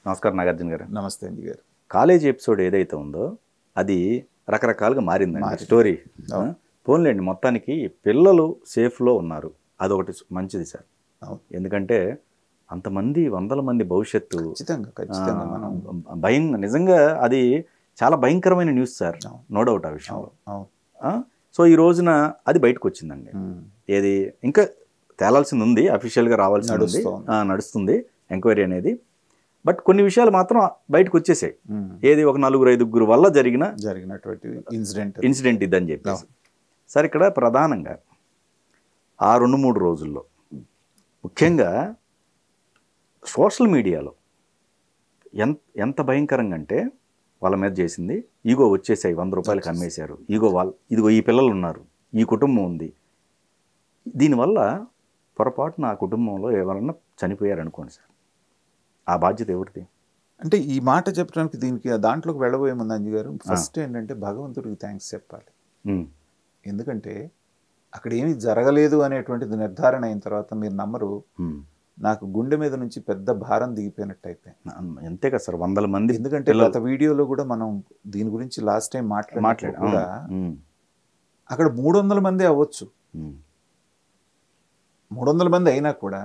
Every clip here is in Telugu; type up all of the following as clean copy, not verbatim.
నమస్కారం నాగార్జున గారు. నమస్తే అండి గారు. కాలేజ్ ఎపిసోడ్ ఏదైతే ఉందో అది రకరకాలుగా మారిందండి స్టోరీ. పోన్లేండి, మొత్తానికి పిల్లలు సేఫ్లో ఉన్నారు, అదొకటి మంచిది సార్. ఎందుకంటే అంతమంది వందల మంది భవిష్యత్తు నిజంగా అది చాలా భయంకరమైన న్యూస్ సార్, నో డౌట్ ఆ విషయంలో. సో ఈ రోజున అది బయటకు వచ్చిందండి. ఏది ఇంకా తేలాల్సింది ఉంది, అఫీషియల్గా రావాల్సింది నడుస్తుంది ఎంక్వైరీ అనేది. బట్ కొన్ని విషయాలు మాత్రం బయటకు వచ్చేసాయి. ఏది ఒక 4-5 వల్ల జరిగినటువంటి ఇన్సిడెంట్ ఇదని చెప్పేసి. సార్ ఇక్కడ ప్రధానంగా ఆ 2-3 రోజుల్లో ముఖ్యంగా సోషల్ మీడియాలో ఎంత భయంకరంగా అంటే వాళ్ళ మీద చేసింది ఈగో వచ్చేసాయి, 100 రూపాయలకి అమ్మేశారు, ఈగో ఇదిగో ఈ పిల్లలు ఉన్నారు, ఈ కుటుంబం ఉంది. దీనివల్ల పొరపాటున ఆ కుటుంబంలో ఎవరన్నా చనిపోయారనుకోండి సార్, ఆ బాధ్యత ఎవరిది? అంటే ఈ మాట చెప్పడానికి దీనికి దాంట్లోకి వెళ్ళబోయే ముందు అంజు గారు, ఫస్ట్ ఏంటంటే భగవంతుడికి థ్యాంక్స్ చెప్పాలి. ఎందుకంటే అక్కడ ఏమీ జరగలేదు అనేటువంటిది నిర్ధారణ అయిన తర్వాత మీరు నమ్మరు, నాకు గుండె మీద నుంచి పెద్ద భారం దిగిపోయినట్టు అయిపోయింది. అంతే కదా సార్, వందల మంది. ఎందుకంటే గత వీడియోలో కూడా మనం దీని గురించి లాస్ట్ టైం మాట్లాడాం కూడా, అక్కడ 300 మంది అవ్వచ్చు, 300 మంది అయినా కూడా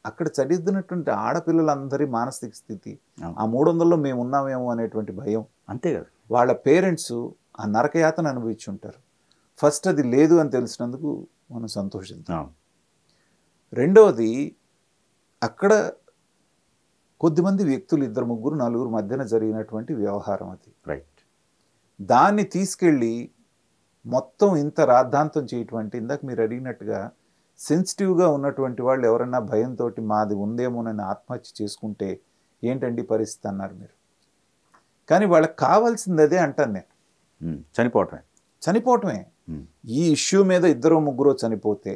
అక్కడ చదివినటువంటి ఆడపిల్లలందరి మానసిక స్థితి, ఆ 300లో మేము ఉన్నామేమో అనేటువంటి భయం. అంతే కదా, వాళ్ళ పేరెంట్స్ ఆ నరకయాతన అనుభవించి ఉంటారు. ఫస్ట్ అది లేదు అని తెలిసినందుకు మనం సంతోషిద్దాం. రెండవది, అక్కడ కొద్దిమంది వ్యక్తులు 2-3-4 మధ్యన జరిగినటువంటి వ్యవహారం అది. రైట్. దాన్ని తీసుకెళ్ళి మొత్తం ఇంత రాద్ధాంతం చేయటువంటి, ఇందాక మీరు అడిగినట్టుగా సెన్సిటివ్గా ఉన్నటువంటి వాళ్ళు ఎవరన్నా భయంతో మాది ఉందేమోనని ఆత్మహత్య చేసుకుంటే ఏంటండి పరిస్థితి అన్నారు మీరు. కానీ వాళ్ళకి కావాల్సింది అదే అంటాను నేను, చనిపోవటమే. ఈ ఇష్యూ మీద 2-3 చనిపోతే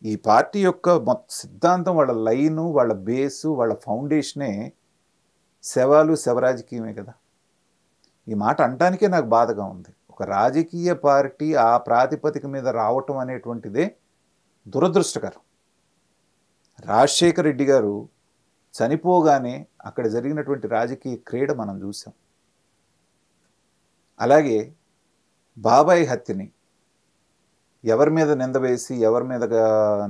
ఈ పార్టీ యొక్క మొత్తం సిద్ధాంతం, వాళ్ళ లైను, వాళ్ళ బేసు, వాళ్ళ ఫౌండేషనే శవాలు, శవరాజకీయమే కదా. ఈ మాట అంటానికే నాకు బాధగా ఉంది. ఒక రాజకీయ పార్టీ ఆ ప్రాతిపదిక మీద రావటం అనేటువంటిదే దురదృష్టకరం. రాజశేఖర రెడ్డి గారు చనిపోగానే అక్కడ జరిగినటువంటి రాజకీయ క్రీడ మనం చూసాం. అలాగే బాబాయ్ హత్యని ఎవరి మీద నింద వేసి, ఎవరి మీద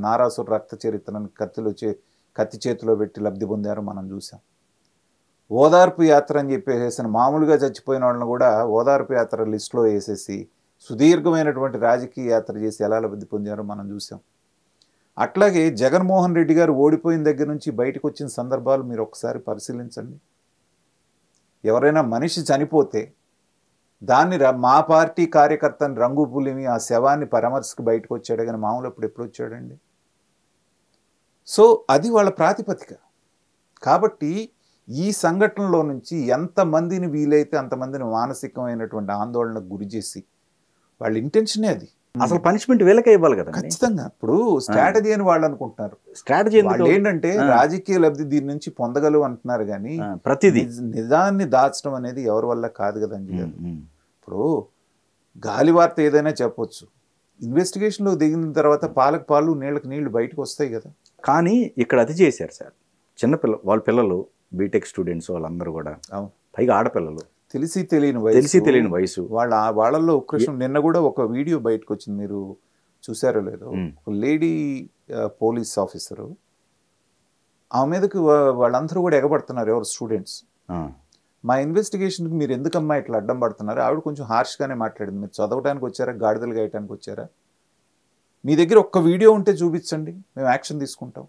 నారాసుర రక్త చరిత్రను కత్తి చేతిలో పెట్టి లబ్ధి పొందారో మనం చూసాం. ఓదార్పు యాత్ర అని చెప్పేసిన మామూలుగా చచ్చిపోయిన వాళ్ళని కూడా ఓదార్పు యాత్ర లిస్టులో వేసేసి సుదీర్ఘమైనటువంటి రాజకీయ యాత్ర చేసి ఎలా లబ్ధి పొందారో మనం చూసాం. అట్లాగే జగన్మోహన్ రెడ్డి గారు ఓడిపోయిన దగ్గర నుంచి బయటకు వచ్చిన సందర్భాలు మీరు ఒకసారి పరిశీలించండి. ఎవరైనా మనిషి చనిపోతే దాన్ని మా పార్టీ కార్యకర్తని రంగు పులిమి ఆ శవాన్ని పరామర్శకు బయటకు వచ్చాడు, కానీ మామూలు ఎప్పుడు వచ్చాడండి. సో అది వాళ్ళ ప్రాతిపదిక. కాబట్టి ఈ సంఘటనలో నుంచి ఎంతమందిని వీలైతే అంతమందిని మానసికమైనటువంటి ఆందోళనకు గురి చేసి, వాళ్ళ ఇంటెన్షనే అది. అసలు పనిష్మెంట్ వీళ్ళకే ఇవ్వాలి కదా ఖచ్చితంగా. ఇప్పుడు స్ట్రాటజీ అని వాళ్ళు అనుకుంటున్నారు. స్ట్రాటజీ వాళ్ళు ఏంటంటే రాజకీయ లబ్ధి దీని నుంచి పొందగలవు అంటున్నారు, కానీ ప్రతిదీ నిజాన్ని దాచడం అనేది ఎవరి వల్ల కాదు కదండి. ఇప్పుడు గాలి వార్త ఏదైనా చెప్పొచ్చు, ఇన్వెస్టిగేషన్లో దిగిన తర్వాత పాలకు పాలు నీళ్ళకి నీళ్లు బయటకు వస్తాయి కదా. కానీ ఇక్కడ అది చేశారు సార్, వాళ్ళ పిల్లలు బీటెక్ స్టూడెంట్స్ వాళ్ళందరూ కూడా, పైగా ఆడపిల్లలు, తెలిసి తెలియని వయసు వాళ్ళల్లో ఉక్రోషం. నిన్న కూడా ఒక వీడియో బయటకు వచ్చింది, మీరు చూసారో లేదో. ఒక లేడీ పోలీస్ ఆఫీసరు, ఆమె మీదకి వాళ్ళందరూ కూడా ఎగబడుతున్నారు, ఎవరు స్టూడెంట్స్. మా ఇన్వెస్టిగేషన్కి మీరు ఎందుకమ్మా ఇట్లా అడ్డం పడుతున్నారు? ఆవిడ కొంచెం హార్ష్గానే మాట్లాడింది. మీరు చదవడానికి వచ్చారా, గాడిదలు గాయటానికి వచ్చారా? మీ దగ్గర ఒక్క వీడియో ఉంటే చూపించండి, మేము యాక్షన్ తీసుకుంటాం.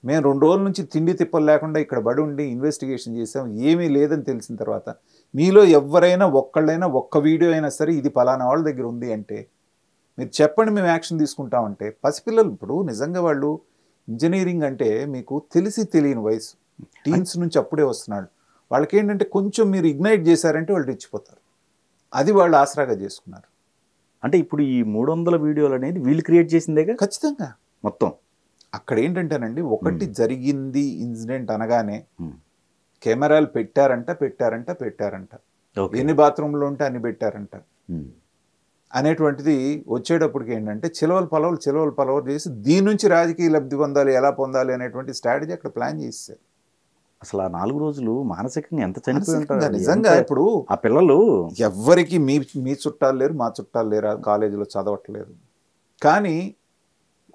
మేము 2 రోజుల నుంచి తిండి తిప్పలు లేకుండా ఇక్కడ బడి ఉండి ఇన్వెస్టిగేషన్ చేసాం, ఏమీ లేదని తెలిసిన తర్వాత మీలో ఎవరైనా ఒక్కళ్ళైనా ఒక్క వీడియో అయినా సరే ఇది పలానా వాళ్ళ దగ్గర ఉంది అంటే మీరు చెప్పండి, మేము యాక్షన్ తీసుకుంటామంటే. పసిపిల్లలు ఇప్పుడు నిజంగా వాళ్ళు ఇంజనీరింగ్ అంటే మీకు తెలియని వయసు, టీన్స్ నుంచి అప్పుడే వస్తున్నాడు. వాళ్ళకి ఏంటంటే కొంచెం మీరు ఇగ్నైట్ చేశారంటే వాళ్ళు రెచ్చిపోతారు. అది వాళ్ళు ఆసరాగా చేసుకున్నారు. అంటే ఇప్పుడు ఈ 300 వీడియోలు అనేది వీళ్ళు క్రియేట్ చేసిందేగా ఖచ్చితంగా. మొత్తం అక్కడ ఏంటంటేనండి, ఒకటి జరిగింది ఇన్సిడెంట్ అనగానే కెమెరాలు పెట్టారంట, ఎన్ని బాత్రూంలో ఉంటే అన్ని పెట్టారంట అనేటువంటిది వచ్చేటప్పటికి ఏంటంటే చిలవలు పలవలు చేసి దీని నుంచి రాజకీయ లబ్ధి పొందాలి, ఎలా పొందాలి అనేటువంటి స్ట్రాటజీ అక్కడ ప్లాన్ చేశారు. అసలు ఆ 4 రోజులు మానసికంగా ఎంత చనిపోయి ఉంటారు. మానసికంగా నిజంగా ఇప్పుడు ఆ పిల్లలు ఎవ్వరికి మీ చుట్టాలు లేరు, మా చుట్టాలు లేరు, ఆ కాలేజీలో చదవట్లేదు. కానీ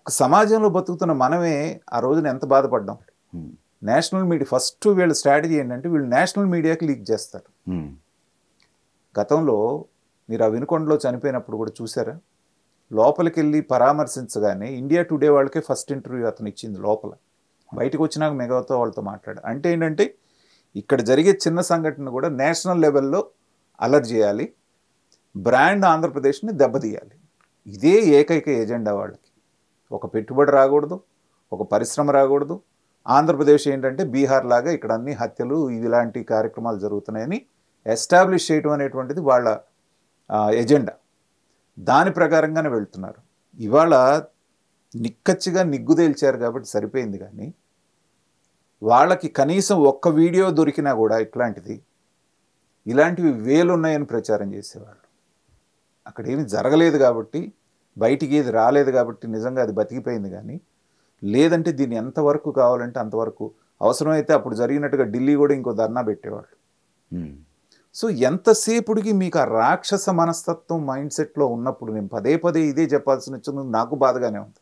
ఒక సమాజంలో బతుకుతున్న మనమే ఆ రోజున ఎంత బాధపడ్డాం. ఉమ్, నేషనల్ మీడియా ఫస్ట్ వీళ్ళ స్ట్రాటజీ ఏంటంటే వీళ్ళు నేషనల్ మీడియాకి లీక్ చేస్తారు. ఉమ్, గతంలో మీరు ఆ వినుకొండలో చనిపోయినప్పుడు కూడా చూసారా, లోపలికి వెళ్ళి పరామర్శించగానే ఇండియా టుడే వాళ్ళకే ఫస్ట్ ఇంటర్వ్యూ అతను ఇచ్చింది లోపల. బయటకు వచ్చినాక మిగతా వాళ్ళతో మాట్లాడు. అంటే ఏంటంటే ఇక్కడ జరిగే చిన్న సంఘటన కూడా నేషనల్ లెవెల్లో అలర్ట్ చేయాలి, బ్రాండ్ ఆంధ్రప్రదేశ్ని దెబ్బతీయాలి. ఇదే ఏకైక ఎజెండా వాళ్ళకి. ఒక పెట్టుబడి రాకూడదు, ఒక పరిశ్రమ రాకూడదు. ఆంధ్రప్రదేశ్ ఏంటంటే బీహార్ లాగా ఇక్కడ అన్ని హత్యలు ఇలాంటి కార్యక్రమాలు జరుగుతున్నాయని ఎస్టాబ్లిష్ చేయడం అనేటువంటిది వాళ్ళ ఎజెండా. దాని ప్రకారంగానే వెళ్తున్నారు. ఇవాళ నిక్కచ్చిగా నిగ్గుదేల్చారు కాబట్టి సరిపోయింది. కానీ వాళ్ళకి కనీసం ఒక్క వీడియో దొరికినా కూడా ఇలాంటివి వేలు ఉన్నాయని ప్రచారం చేసేవాళ్ళు. అక్కడ ఏమి జరగలేదు కాబట్టి, బయటికి ఏది రాలేదు కాబట్టి నిజంగా అది బతికిపోయింది. కానీ లేదంటే దీన్ని ఎంతవరకు కావాలంటే అంతవరకు, అవసరమైతే అప్పుడు జరిగినట్టుగా ఢిల్లీ కూడా ఇంకో ధర్నా పెట్టేవాళ్ళు. సో ఎంతసేపుడికి మీకు ఆ రాక్షస మనస్తత్వం మైండ్ సెట్లో ఉన్నప్పుడు నేను పదే పదే ఇదే చెప్పాల్సిన వచ్చింది, నాకు బాధగానే ఉంది.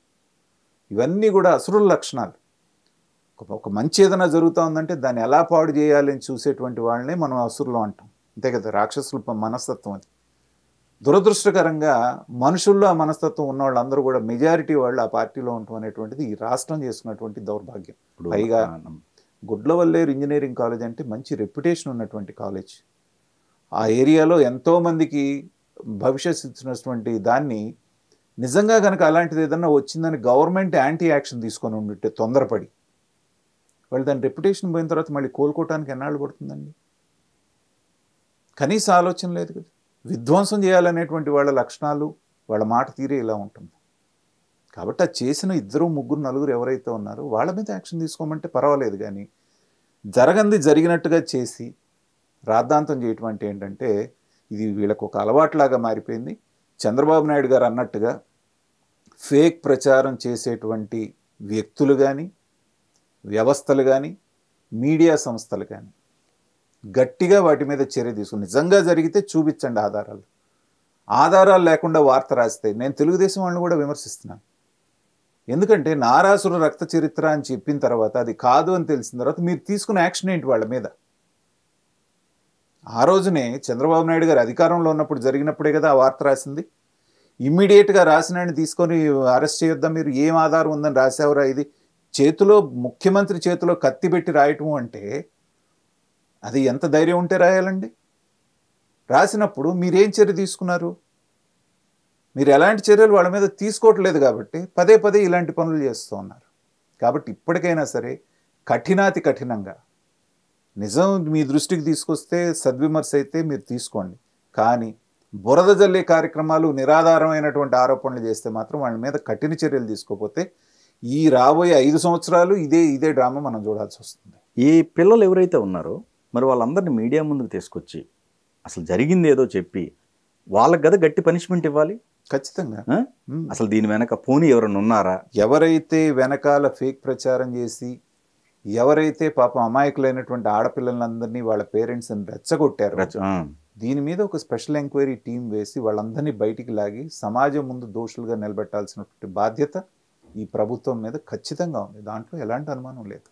ఇవన్నీ కూడా అసురుల లక్షణాలు. ఒక మంచి ఏదైనా జరుగుతూ ఉందంటే దాన్ని ఎలా పాడు చేయాలని చూసేటువంటి వాళ్ళనే మనం అసురులు అంటాం. అంతే కదా, రాక్షసుల మనస్తత్వం అది. దురదృష్టకరంగా మనుషుల్లో ఆ మనస్తత్వం ఉన్న వాళ్ళందరూ కూడా మెజారిటీ వాళ్ళు ఆ పార్టీలో ఉండటం అనేటువంటిది ఈ రాష్ట్రం చేసుకున్నటువంటి దౌర్భాగ్యం. పైగా గుడ్లవల్లేరు ఇంజనీరింగ్ కాలేజ్ అంటే మంచి రెప్యుటేషన్ ఉన్నటువంటి కాలేజ్. ఆ ఏరియాలో ఎంతోమందికి భవిష్యత్తు ఇచ్చినటువంటి దాన్ని నిజంగా కనుక అలాంటిది ఏదన్నా వచ్చిందని గవర్నమెంట్ యాంటీ యాక్షన్ తీసుకొని ఉంటే తొందరపడి వాళ్ళు దాని రెప్యుటేషన్ పోయిన తర్వాత మళ్ళీ కోలుకోవటానికి ఎన్నాళ్ళు పడుతుందండి? కనీస ఆలోచన లేదు కదా. విధ్వంసం చేయాలనేటువంటి వాళ్ళ లక్షణాలు, వాళ్ళ మాట తీరే ఇలా ఉంటుంది. కాబట్టి అది చేసిన 2, 3, 4 ఎవరైతే ఉన్నారో వాళ్ళ మీద యాక్షన్ తీసుకోమంటే పర్వాలేదు. కానీ జరగంది జరిగినట్టుగా చేసి రాద్ధాంతం చేయటం అంటే ఏంటంటే ఇది వీళ్ళకు ఒక అలవాట్లాగా మారిపోయింది. చంద్రబాబు నాయుడు గారు అన్నట్టుగా ఫేక్ ప్రచారం చేసేటువంటి వ్యక్తులు కానీ, వ్యవస్థలు కానీ, మీడియా సంస్థలు కానీ గట్టిగా వాటి మీద చర్య తీసుకుని నిజంగా జరిగితే చూపించండి ఆధారాలు. ఆధారాలు లేకుండా వార్త రాస్తే నేను తెలుగుదేశం వాళ్ళని కూడా విమర్శిస్తున్నాను. ఎందుకంటే నారాసుర రక్త చరిత్ర అని చెప్పిన తర్వాత అది కాదు అని తెలిసిన తర్వాత మీరు తీసుకున్న యాక్షన్ ఏంటి వాళ్ళ మీద? ఆ రోజునే చంద్రబాబు నాయుడు గారు అధికారంలో ఉన్నప్పుడు జరిగినప్పుడే కదా ఆ వార్త రాసింది. ఇమ్మీడియట్గా రాసినాన్ని తీసుకొని అరెస్ట్ చేయొద్దా మీరు? ఏం ఆధారం ఉందని రాసేవరా? ఇది చేతిలో ముఖ్యమంత్రి చేతిలో కత్తి పెట్టి రాయటం అంటే అది ఎంత ధైర్యం ఉంటే రాయాలండి? రాసినప్పుడు మీరేం చర్య తీసుకున్నారు? మీరు ఎలాంటి చర్యలు వాళ్ళ మీద తీసుకోవట్లేదు కాబట్టి పదే పదే ఇలాంటి పనులు చేస్తూ ఉన్నారు. కాబట్టి ఇప్పటికైనా సరే కఠినాతి కఠినంగా నిజం మీ దృష్టికి తీసుకొస్తే సద్విమర్శ అయితే మీరు తీసుకోండి. కానీ బురద జల్లే కార్యక్రమాలు, నిరాధారమైనటువంటి ఆరోపణలు చేస్తే మాత్రం వాళ్ళ మీద కఠిన చర్యలు తీసుకోకపోతే ఈ రాబోయే 5 సంవత్సరాలు ఇదే డ్రామా మనం చూడాల్సి వస్తుంది. ఈ పిల్లలు ఎవరైతే ఉన్నారో మరి వాళ్ళందరినీ మీడియా ముందుకు తీసుకొచ్చి అసలు జరిగింది ఏదో చెప్పి వాళ్ళకి కదా గట్టి పనిష్మెంట్ ఇవ్వాలి ఖచ్చితంగా. అసలు దీని వెనక పోనీ ఎవరైనా ఉన్నారా? ఎవరైతే వెనకాల ఫేక్ ప్రచారం చేసి ఎవరైతే పాపం అమాయకులైనటువంటి ఆడపిల్లలందరినీ వాళ్ళ పేరెంట్స్ని రెచ్చగొట్టారు, దీని మీద ఒక స్పెషల్ ఎంక్వైరీ టీం వేసి వాళ్ళందరినీ బయటికి లాగి సమాజం ముందు దోషులుగా నిలబెట్టాల్సినటువంటి బాధ్యత ఈ ప్రభుత్వం మీద ఖచ్చితంగా ఉంది. దాంట్లో ఎలాంటి అనుమానం లేదు.